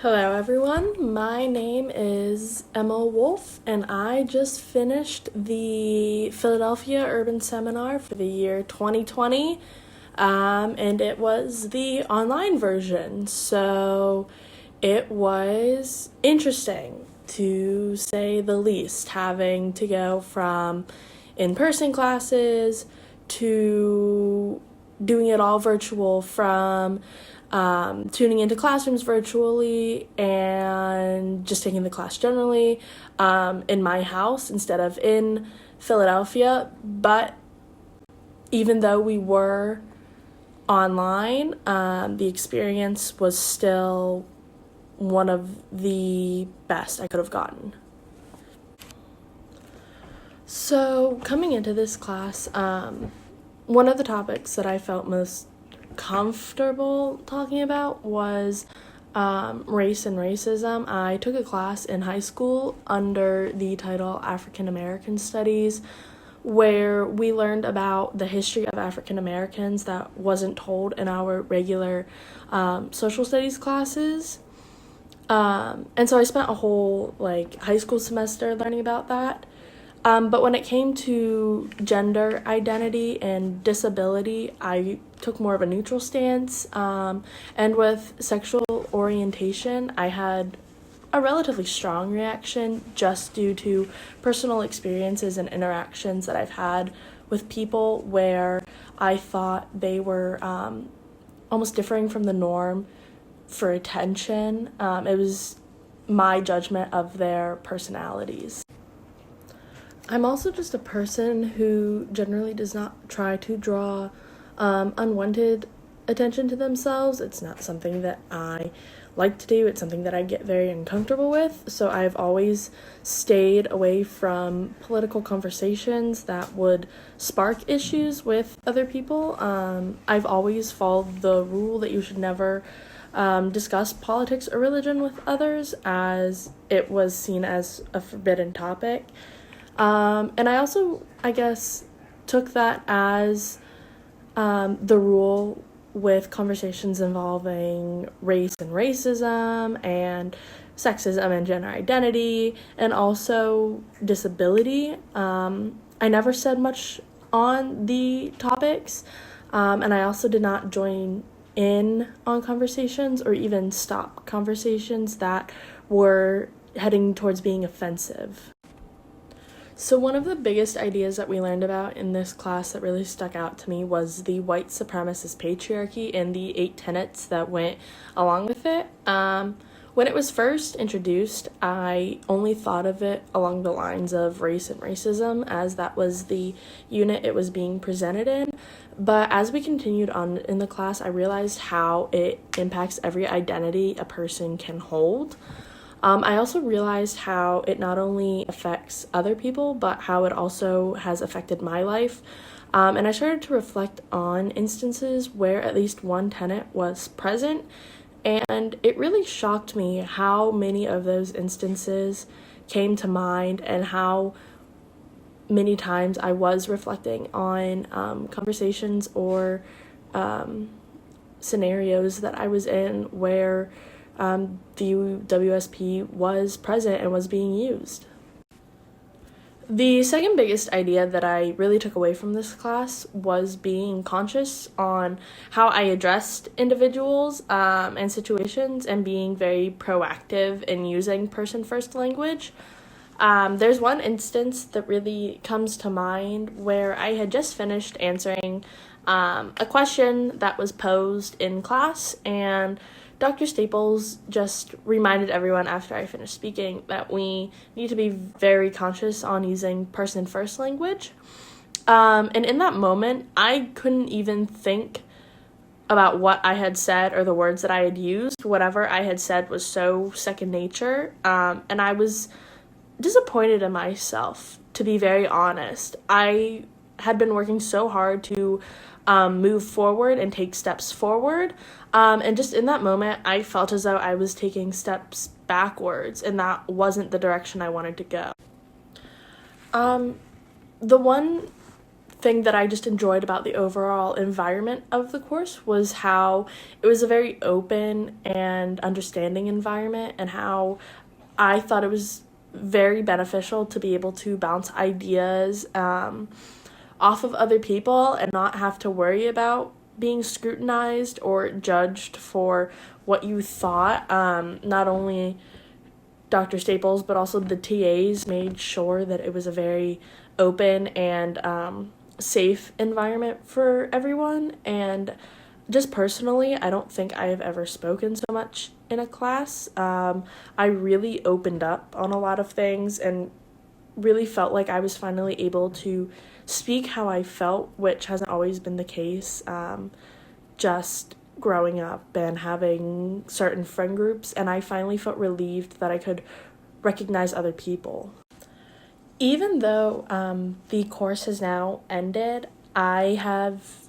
Hello everyone, my name is Emma Wolfe and I just finished the Philadelphia Urban Seminar for the year 2020 and it was the online version, so it was interesting to say the least, having to go from in-person classes to doing it all virtual, from tuning into classrooms virtually and just taking the class generally in my house instead of in Philadelphia. But even though we were online, the experience was still one of the best I could have gotten. So coming into this class, one of the topics that I felt most comfortable talking about was race and racism. I took a class in high school under the title African American Studies, where we learned about the history of African Americans that wasn't told in our regular social studies classes. And so I spent a whole high school semester learning about that. But when it came to gender identity and disability, I took more of a neutral stance. And with sexual orientation, I had a relatively strong reaction just due to personal experiences and interactions that I've had with people where I thought they were almost differing from the norm for attention. It was my judgment of their personalities. I'm also just a person who generally does not try to draw unwanted attention to themselves. It's not something that I like to do. It's something that I get very uncomfortable with. So I've always stayed away from political conversations that would spark issues with other people. I've always followed the rule that you should never discuss politics or religion with others, as it was seen as a forbidden topic. And I also, took that as the rule with conversations involving race and racism and sexism and gender identity and also disability. I never said much on the topics, and I also did not join in on conversations or even stop conversations that were heading towards being offensive. So one of the biggest ideas that we learned about in this class that really stuck out to me was the white supremacist patriarchy and the 8 tenets that went along with it. When it was first introduced, I only thought of it along the lines of race and racism, as that was the unit it was being presented in. But as we continued on in the class, I realized how it impacts every identity a person can hold. I also realized how it not only affects other people, but how it also has affected my life. And I started to reflect on instances where at least one tenet was present. And it really shocked me how many of those instances came to mind and how many times I was reflecting on conversations or scenarios that I was in where the WSP was present and was being used. The second biggest idea that I really took away from this class was being conscious on how I addressed individuals and situations and being very proactive in using person-first language. There's one instance that really comes to mind where I had just finished answering a question that was posed in class, and Dr. Staples just reminded everyone after I finished speaking that we need to be very conscious on using person-first language. And in that moment, I couldn't even think about what I had said or the words that I had used. Whatever I had said was so second nature, and I was disappointed in myself, to be very honest. I had been working so hard to move forward and take steps forward. And just in that moment, I felt as though I was taking steps backwards, and that wasn't the direction I wanted to go. The one thing that I just enjoyed about the overall environment of the course was how it was a very open and understanding environment, and how I thought it was very beneficial to be able to bounce ideas off of other people and not have to worry about being scrutinized or judged for what you thought. Not only Dr. Staples, but also the TAs made sure that it was a very open and safe environment for everyone. And just personally, I don't think I have ever spoken so much in a class. I really opened up on a lot of things and really felt like I was finally able to speak how I felt, which hasn't always been the case. Just growing up and having certain friend groups, and I finally felt relieved that I could recognize other people. Even though the course has now ended, I have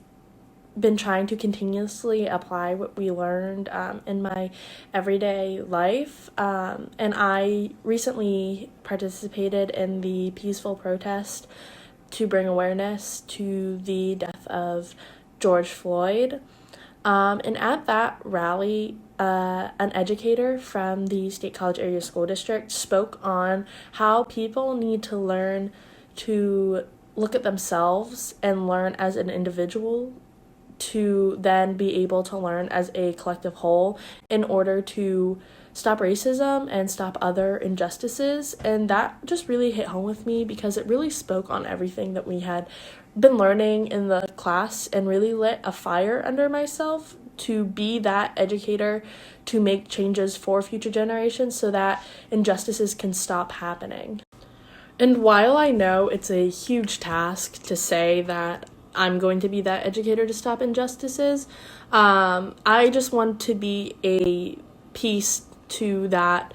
been trying to continuously apply what we learned in my everyday life. And I recently participated in the peaceful protest to bring awareness to the death of George Floyd. And at that rally, an educator from the State College Area School District spoke on how people need to learn to look at themselves and learn as an individual to then be able to learn as a collective whole in order to stop racism and stop other injustices. And that just really hit home with me because it really spoke on everything that we had been learning in the class and really lit a fire under myself to be that educator to make changes for future generations so that injustices can stop happening. And while I know it's a huge task to say that I'm going to be that educator to stop injustices, I just want to be a piece to that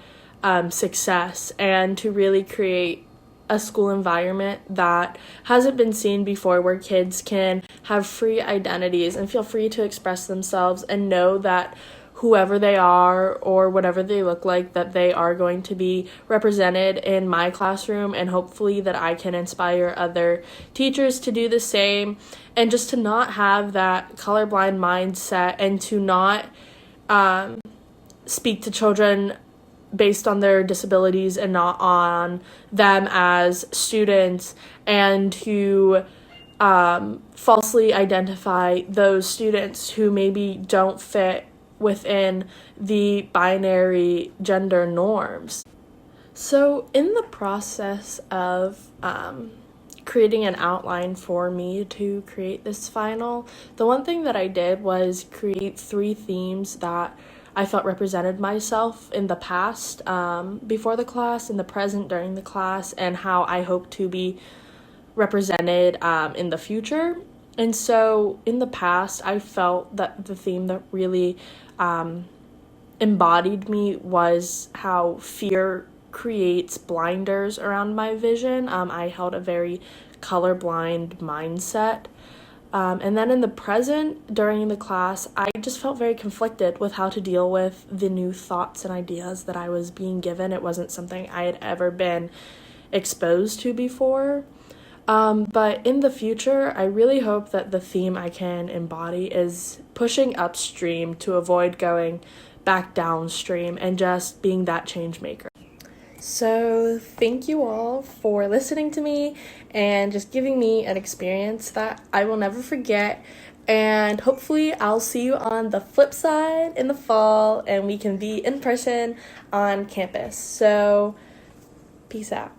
success and to really create a school environment that hasn't been seen before, where kids can have free identities and feel free to express themselves and know that whoever they are or whatever they look like, that they are going to be represented in my classroom, and hopefully that I can inspire other teachers to do the same, and just to not have that colorblind mindset and to not speak to children based on their disabilities and not on them as students, and to falsely identify those students who maybe don't fit within the binary gender norms. So in the process of creating an outline for me to create this final, the one thing that I did was create 3 themes that I felt represented myself in the past, before the class, in the present during the class, and how I hope to be represented in the future. And so in the past, I felt that the theme that really embodied me was how fear creates blinders around my vision. I held a very colorblind mindset. And then in the present, during the class, I just felt very conflicted with how to deal with the new thoughts and ideas that I was being given. It wasn't something I had ever been exposed to before. But in the future, I really hope that the theme I can embody is pushing upstream to avoid going back downstream and just being that change maker. So thank you all for listening to me and just giving me an experience that I will never forget. And hopefully I'll see you on the flip side in the fall and we can be in person on campus. So peace out.